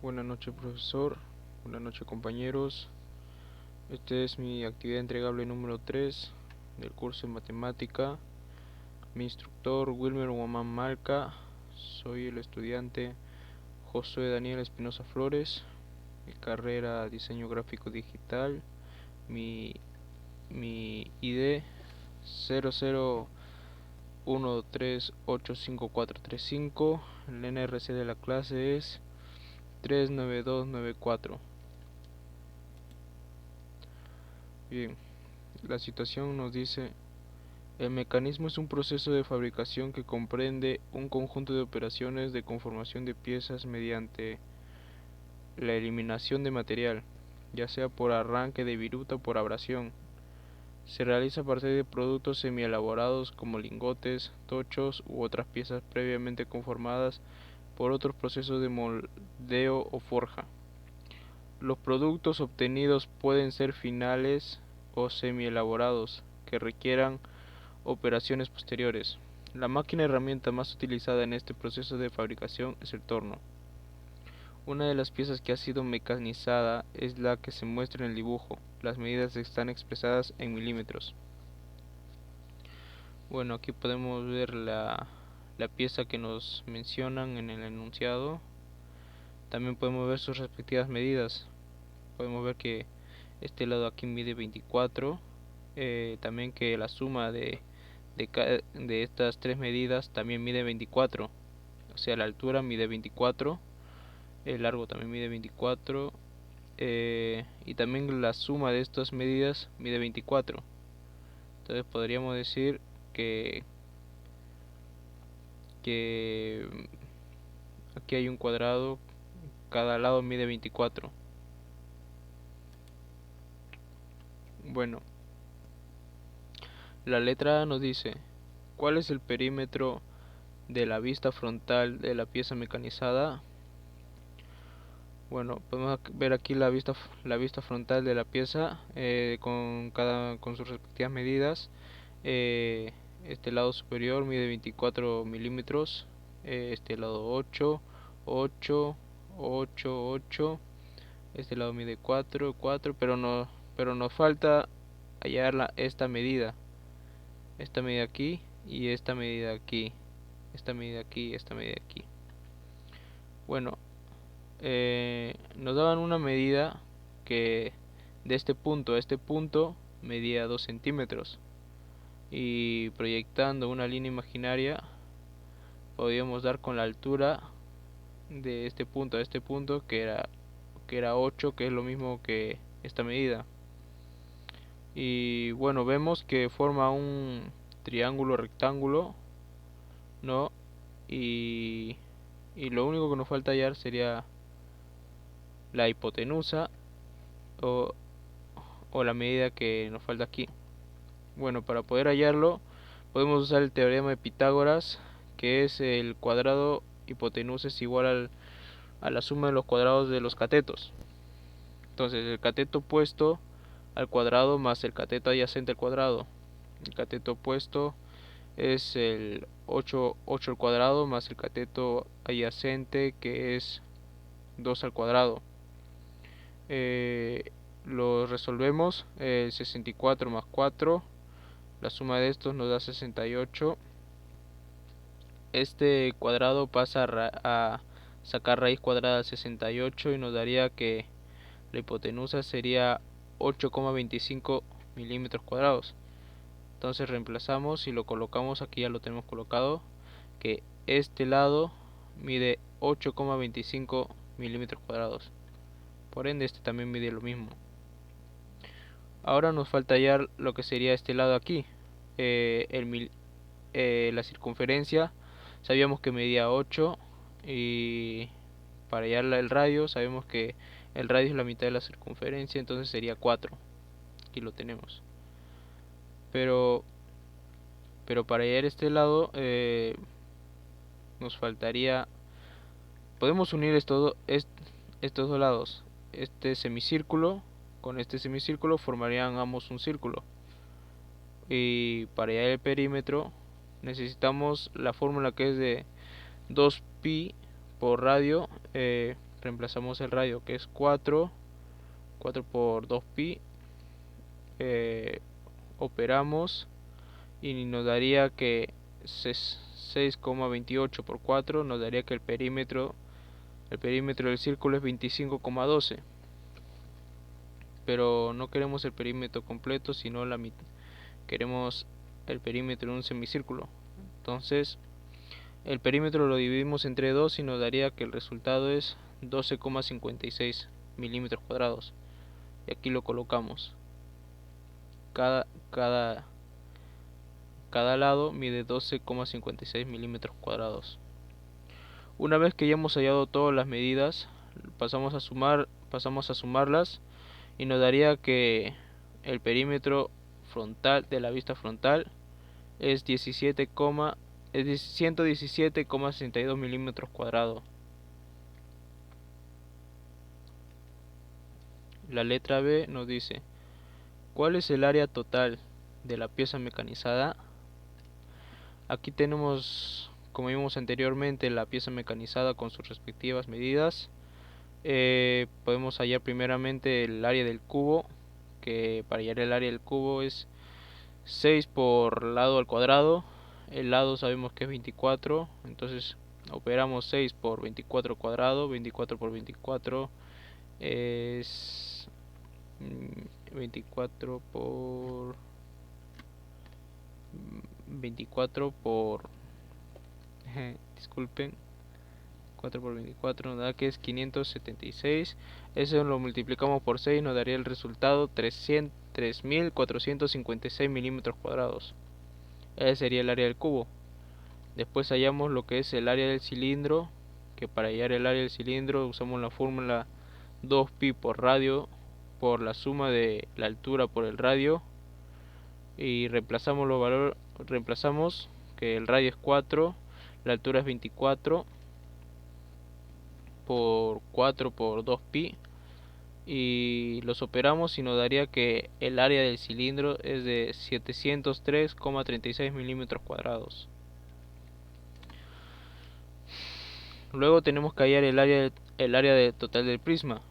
Buenas noches, profesor. Buenas noches, compañeros. Esta es mi actividad entregable número 3 del curso de matemática. Mi instructor Wilmer Guamán Malca. Soy el estudiante Josué Daniel Espinosa Flores. Mi carrera diseño gráfico digital. Mi ID 00138545. El NRC de la clase es 39294. Bien, la situación nos dice: el mecanismo es un proceso de fabricación que comprende un conjunto de operaciones de conformación de piezas mediante la eliminación de material, ya sea por arranque de viruta o por abrasión. Se realiza a partir de productos semielaborados como lingotes, tochos u otras piezas previamente conformadas por otros procesos de moldeo o forja. Los productos obtenidos pueden ser finales o semielaborados, que requieran operaciones posteriores. La máquina herramienta más utilizada en este proceso de fabricación es el torno. Una de las piezas que ha sido mecanizada es la que se muestra en el dibujo. Las medidas están expresadas en milímetros. Bueno, aquí podemos ver la pieza que nos mencionan en el enunciado. También podemos ver sus respectivas medidas. Podemos ver que este lado aquí mide 24. También que la suma de estas tres medidas también mide 24. O sea, la altura mide 24, el largo también mide 24, y también la suma de estas medidas mide 24. Entonces podríamos decir que, que aquí hay un cuadrado, cada lado mide 24. Bueno, la letra A nos dice: ¿cuál es el perímetro de la vista frontal de la pieza mecanizada? Bueno, podemos ver aquí la vista frontal de la pieza, con sus respectivas medidas. Este lado superior mide 24 milímetros, este lado 8, 8, 8, 8. Este lado mide 4, 4, pero nos falta hallar esta medida aquí y esta medida aquí, esta medida aquí, esta medida aquí. Bueno, nos daban una medida que de este punto a este punto medía 2 centímetros, y proyectando una línea imaginaria podíamos dar con la altura de este punto a este punto, que era 8, que es lo mismo que esta medida. Y bueno, vemos que forma un triángulo rectángulo, ¿no? y, y lo único que nos falta hallar sería la hipotenusa, o, o la medida que nos falta aquí. Bueno, para poder hallarlo podemos usar el teorema de Pitágoras, que es el cuadrado hipotenusa es igual a la suma de los cuadrados de los catetos. Entonces el cateto opuesto al cuadrado más el cateto adyacente al cuadrado. El cateto opuesto es el 8 al cuadrado más el cateto adyacente, que es 2 al cuadrado. Lo resolvemos: 64 más 4, la suma de estos nos da 68. Este cuadrado pasa a sacar raíz cuadrada de 68 y nos daría que la hipotenusa sería 8,25 milímetros cuadrados. Entonces reemplazamos y lo colocamos aquí, ya lo tenemos colocado, que este lado mide 8,25 milímetros cuadrados. Por ende este también mide lo mismo. Ahora nos falta hallar lo que sería este lado aquí. La circunferencia sabíamos que medía 8, y para hallar el radio sabemos que el radio es la mitad de la circunferencia, entonces sería 4. Aquí lo tenemos. Pero para hallar este lado, nos faltaría... Podemos unir estos dos lados. Este semicírculo con este semicírculo formarían ambos un círculo. Y para hallar el perímetro necesitamos la fórmula, que es de 2pi por radio, reemplazamos el radio que es 4 por 2pi, operamos y nos daría que 6,28 por 4 nos daría que el perímetro del círculo es 25,12, pero no queremos el perímetro completo, sino la mitad. Queremos el perímetro de un semicírculo. Entonces el perímetro lo dividimos entre 2 y nos daría que el resultado es 12,56 milímetros cuadrados. Y aquí lo colocamos. Cada lado mide 12,56 milímetros cuadrados. Una vez que ya hemos hallado todas las medidas, pasamos a sumarlas y nos daría que el perímetro frontal de la vista frontal es 117,62 milímetros cuadrados. La letra B nos dice: ¿cuál es el área total de la pieza mecanizada? Aquí tenemos, como vimos anteriormente, la pieza mecanizada con sus respectivas medidas. Podemos hallar primeramente el área del cubo, que para hallar el área del cubo es 6 por lado al cuadrado. El lado sabemos que es 24, entonces operamos 6 por 24 cuadrado. 24 por 24 es 24 por 24 por disculpen, 4 por 24 nos da que es 576. Eso lo multiplicamos por 6, nos daría el resultado 3456 milímetros cuadrados. Ese sería el área del cubo. Después hallamos lo que es el área del cilindro, que para hallar el área del cilindro usamos la fórmula 2pi por radio por la suma de la altura por el radio, y reemplazamos los valores, reemplazamos que el radio es 4, la altura es 24 por 4 por 2pi, y los operamos y nos daría que el área del cilindro es de 703,36 milímetros cuadrados. Luego tenemos que hallar el área total del prisma.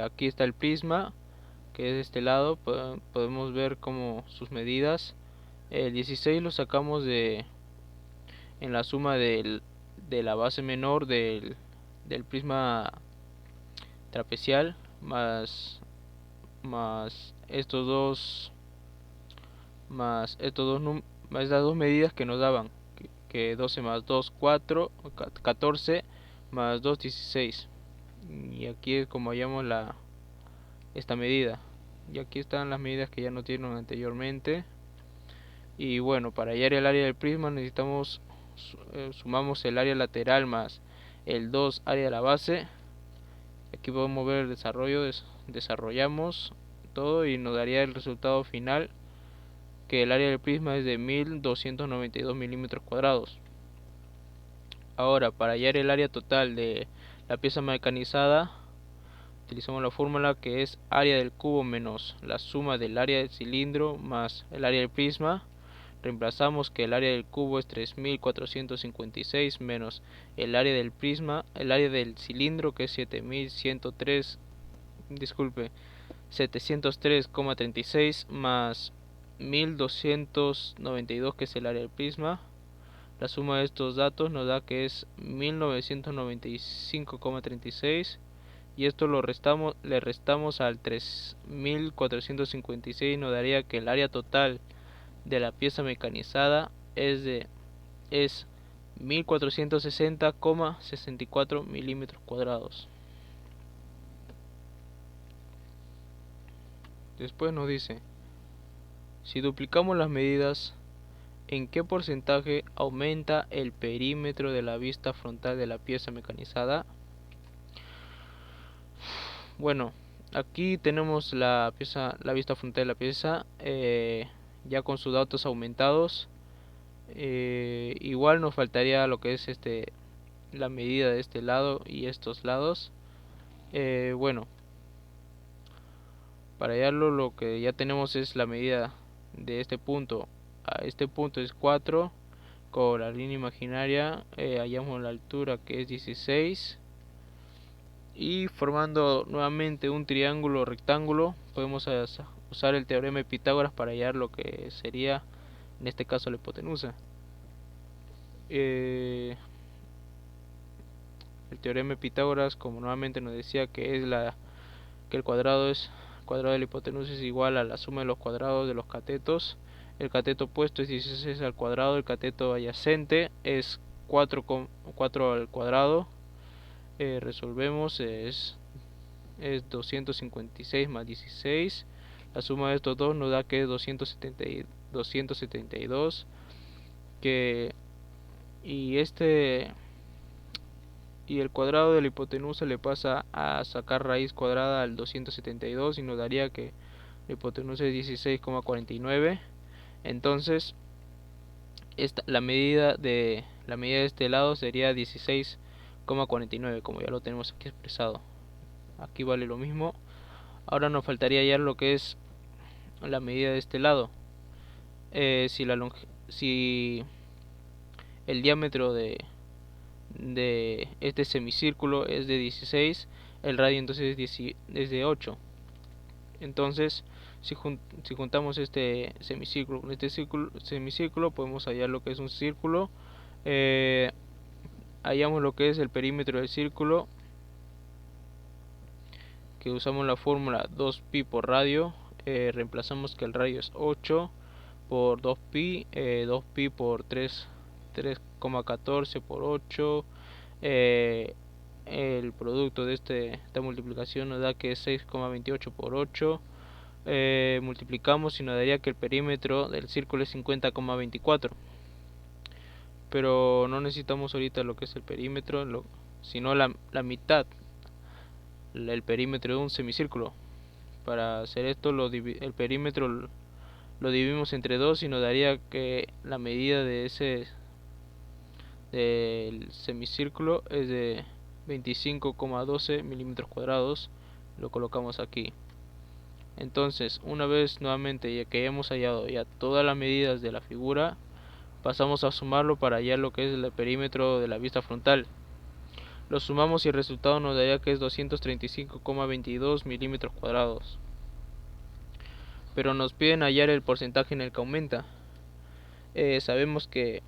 Aquí está el prisma, que es de este lado. Podemos ver como sus medidas. El 16 lo sacamos en la suma de la base menor del prisma trapecial más estas dos medidas que nos daban, que 12 más 2 4, 14 más 2 16. Y aquí es como hallamos esta medida. Y aquí están las medidas que ya nos dieron anteriormente. Y bueno, para hallar el área del prisma necesitamos sumamos el área lateral más el 2 área de la base. Aquí podemos ver el desarrollo, desarrollamos todo y nos daría el resultado final, que el área del prisma es de 1292 milímetros cuadrados. Ahora, para hallar el área total de la pieza mecanizada, utilizamos la fórmula que es área del cubo menos la suma del área del cilindro más el área del prisma. Reemplazamos que el área del cubo es 3456 menos el área del prisma, el área del cilindro, que es 703,36 más 1292, que es el área del prisma. La suma de estos datos nos da que es 1995,36, y esto le restamos al 3456, nos daría que el área total de la pieza mecanizada es 1460,64 milímetros cuadrados. Después nos dice: si duplicamos las medidas, ¿en qué porcentaje aumenta el perímetro de la vista frontal de la pieza mecanizada? Bueno, aquí tenemos la vista frontal de la pieza, ya con sus datos aumentados. Igual nos faltaría lo que es la medida de este lado y estos lados. Bueno, para hallarlo, lo que ya tenemos es la medida de este punto a este punto es 4. Con la línea imaginaria hallamos la altura, que es 16, Y formando nuevamente un triángulo rectángulo, podemos usar el teorema de Pitágoras para hallar lo que sería, en este caso, la hipotenusa. El teorema de Pitágoras, como nuevamente nos decía, que el cuadrado de la hipotenusa es igual a la suma de los cuadrados de los catetos. El cateto opuesto es 16 al cuadrado, el cateto adyacente es 4 al cuadrado. Resolvemos, es 256 más 16. La suma de estos dos nos da que es 272. Que, y el cuadrado de la hipotenusa le pasa a sacar raíz cuadrada al 272 y nos daría que la hipotenusa es 16,49. Entonces la medida de este lado sería 16,49, como ya lo tenemos aquí expresado. Aquí vale lo mismo. Ahora nos faltaría hallar lo que es la medida de este lado. Si el diámetro de este semicírculo es de 16, el radio entonces es de 8. Entonces, si juntamos este semicírculo con este semicírculo, podemos hallar lo que es un círculo. Hallamos lo que es el perímetro del círculo, que usamos la fórmula 2pi por radio. Reemplazamos que el radio es 8 por 2pi, 2pi por 3,14 por 8. El producto de esta multiplicación nos da que es 6,28 por 8. Multiplicamos y nos daría que el perímetro del círculo es 50,24. Pero no necesitamos ahorita lo que es el perímetro, sino la mitad, el perímetro de un semicírculo. Para hacer esto, el perímetro lo dividimos entre 2 y nos daría que la medida del semicírculo es de 25,12 milímetros cuadrados. Lo colocamos aquí. Entonces, una vez nuevamente ya que hemos hallado ya todas las medidas de la figura, pasamos a sumarlo para hallar lo que es el perímetro de la vista frontal. Lo sumamos y el resultado nos daría que es 235,22 milímetros cuadrados. Pero nos piden hallar el porcentaje en el que aumenta. Sabemos que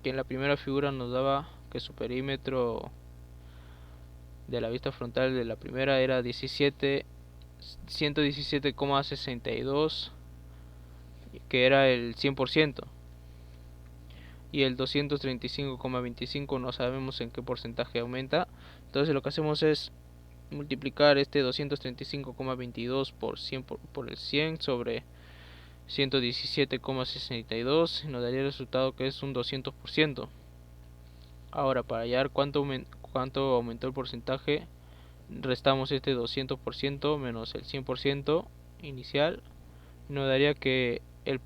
en la primera figura nos daba que su perímetro de la vista frontal de la primera era 117,62, que era el 100%. Y el 235,25 no sabemos en qué porcentaje aumenta. Entonces lo que hacemos es multiplicar este 235,22 por el 100 sobre 117,62 y nos daría el resultado que es un 200%. Ahora, para hallar cuánto aumentó el porcentaje, restamos este 200% menos el 100% inicial y nos daría que el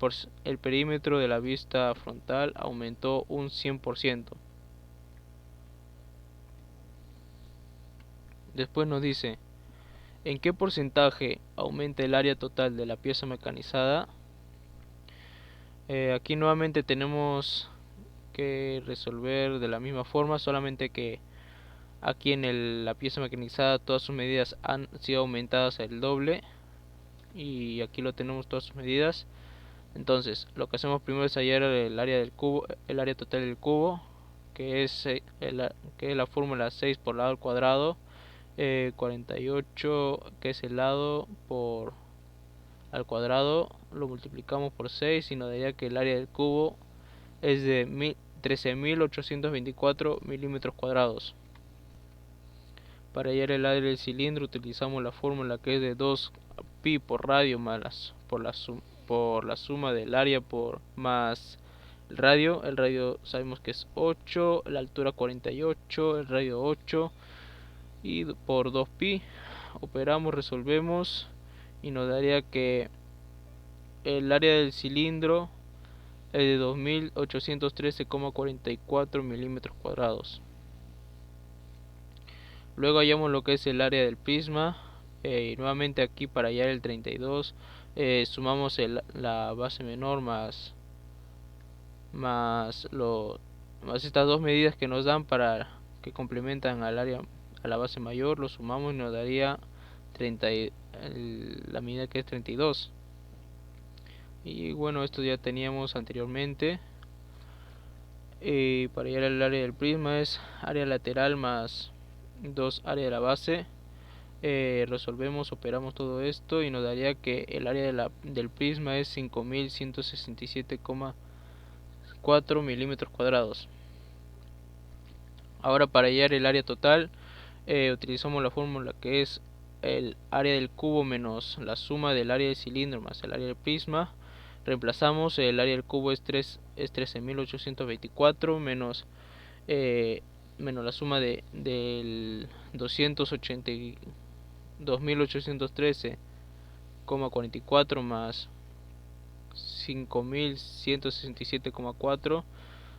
perímetro de la vista frontal aumentó un 100%. Después nos dice en qué porcentaje aumenta el área total de la pieza mecanizada. Aquí nuevamente tenemos que resolver de la misma forma, solamente que aquí en la pieza mecanizada todas sus medidas han sido aumentadas el doble y aquí lo tenemos todas sus medidas. Entonces lo que hacemos primero es hallar el área del cubo, el área total del cubo, que es la fórmula 6 por lado al cuadrado, 48 que es el lado por al cuadrado, lo multiplicamos por 6 y nos daría que el área del cubo es de 13.824 milímetros cuadrados. Para hallar el área del cilindro utilizamos la fórmula que es de 2pi por radio por la suma del área más el radio. El radio sabemos que es 8, la altura 48, el radio 8 y por 2pi operamos, resolvemos y nos daría que el área del cilindro es de 2.813,44 milímetros cuadrados. Luego hallamos lo que es el área del prisma. Y nuevamente aquí para hallar el 32 sumamos la base menor más estas dos medidas que nos dan para que complementan al a la base mayor, lo sumamos y nos daría la medida que es 32. Y bueno, esto ya teníamos anteriormente. Para hallar el área del prisma es área lateral más 2 área de la base. Resolvemos, operamos todo esto y nos daría que el área del prisma es 5167,4 milímetros cuadrados. Ahora, para hallar el área total, utilizamos la fórmula que es el área del cubo menos la suma del área del cilindro más el área del prisma. Reemplazamos, el área del cubo es 13.824 menos la suma del 282.813,44 más 5.167,4.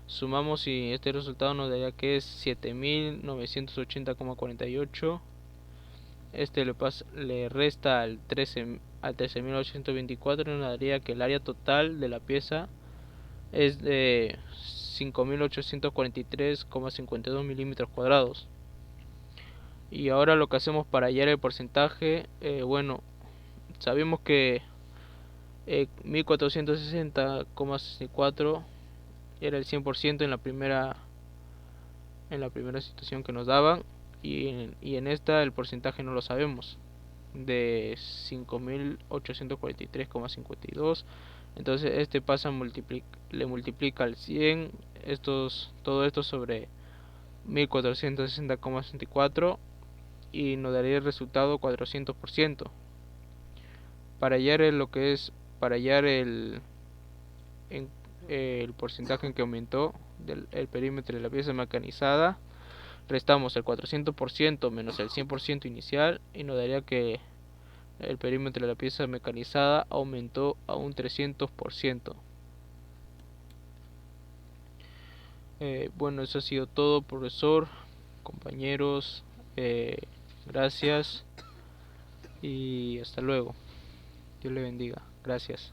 Sumamos y este resultado nos daría que es 7.980,48. Le resta al 13.824 y nos daría que el área total de la pieza es de 5.843,52 milímetros cuadrados. Y ahora lo que hacemos para hallar el porcentaje, bueno, sabemos que 1460,64 era el 100% en la primera situación que nos daban, y en esta el porcentaje no lo sabemos, de 5.843,52. Entonces este pasa le multiplica al 100 todo esto sobre 1460,64 y nos daría el resultado 400%. Para hallar para hallar el porcentaje en que aumentó el perímetro de la pieza mecanizada, restamos el 400% menos el 100% inicial y nos daría que el perímetro de la pieza mecanizada aumentó a un 300%. Bueno, eso ha sido todo, profesor, compañeros. Gracias y hasta luego. Dios le bendiga. Gracias.